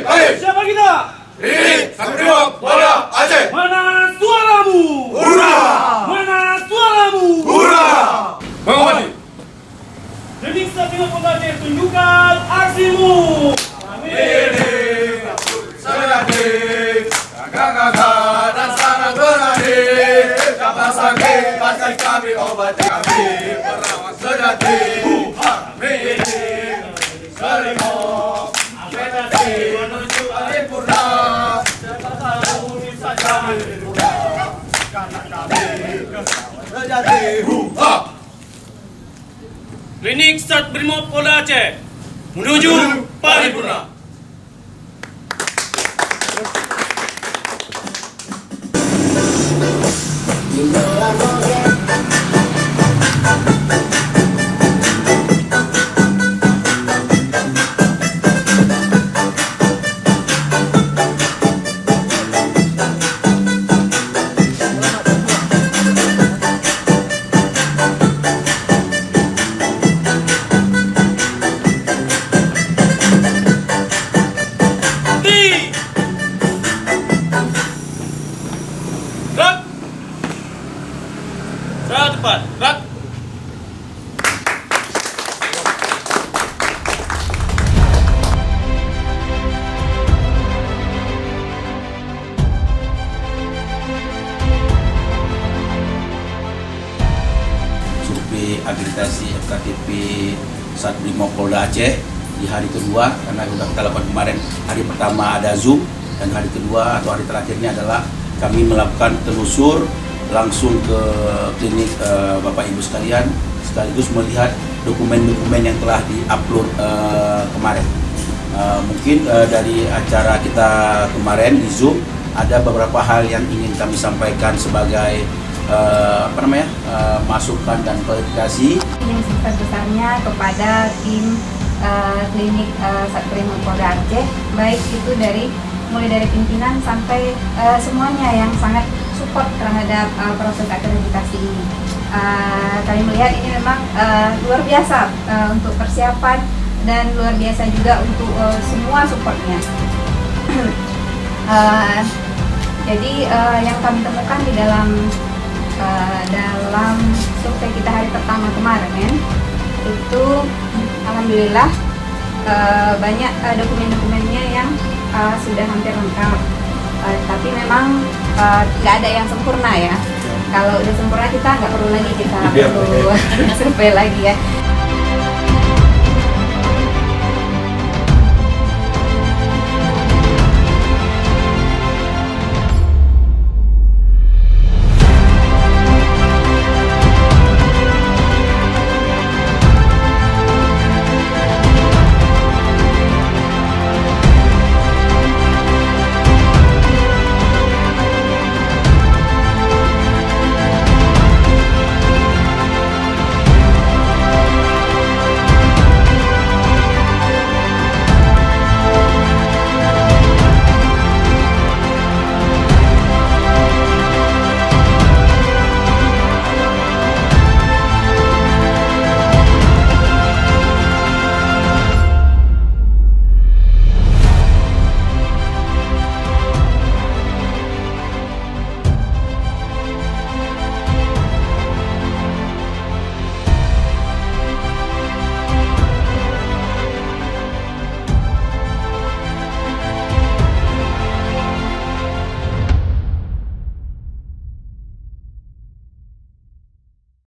Siapa kita? Ini Satrio Polda Aceh. Mana suaramu? Hurra! Mana suaramu? Hurra! Menghormati. Jadi Satrio Polda Aceh, tunjukkan aksimu. Sejati, gagah dan sangat berani. Siapa sakit pasti kami obati, kami perawat sejati. Kami ini Serimo, meditasi menuju paripurna. Siapa tahu bisa kami muda, karena kami sejati. Klinik Sat Brimob Polda Aceh menuju paripurna. Gerak. Serah tepat. Gerak. Survei akreditasi FKTP Sat Brimob Polda Aceh di hari kedua, karena sudah kita lakukan kemarin. Hari pertama ada Zoom, dan hari kedua atau hari terakhirnya adalah kami melakukan telusur langsung ke klinik Bapak Ibu sekalian, sekaligus melihat dokumen-dokumen yang telah diupload kemarin. Mungkin dari acara kita kemarin di Zoom ada beberapa hal yang ingin kami sampaikan sebagai masukan dan klarifikasi. Yang sebesar-besarnya kepada tim klinik Sat Brimob Polda Aceh, baik itu mulai dari pimpinan sampai semuanya yang sangat support terhadap proses akreditasi ini. Kami melihat ini memang luar biasa untuk persiapan dan luar biasa juga untuk semua supportnya. Jadi yang kami temukan di dalam survei kita hari pertama kemarin itu alhamdulillah banyak dokumen-dokumennya yang sudah hampir lengkap, tapi memang tidak ada yang sempurna ya. Kalau udah sempurna kita nggak perlu lagi, kita perlu survei lagi ya.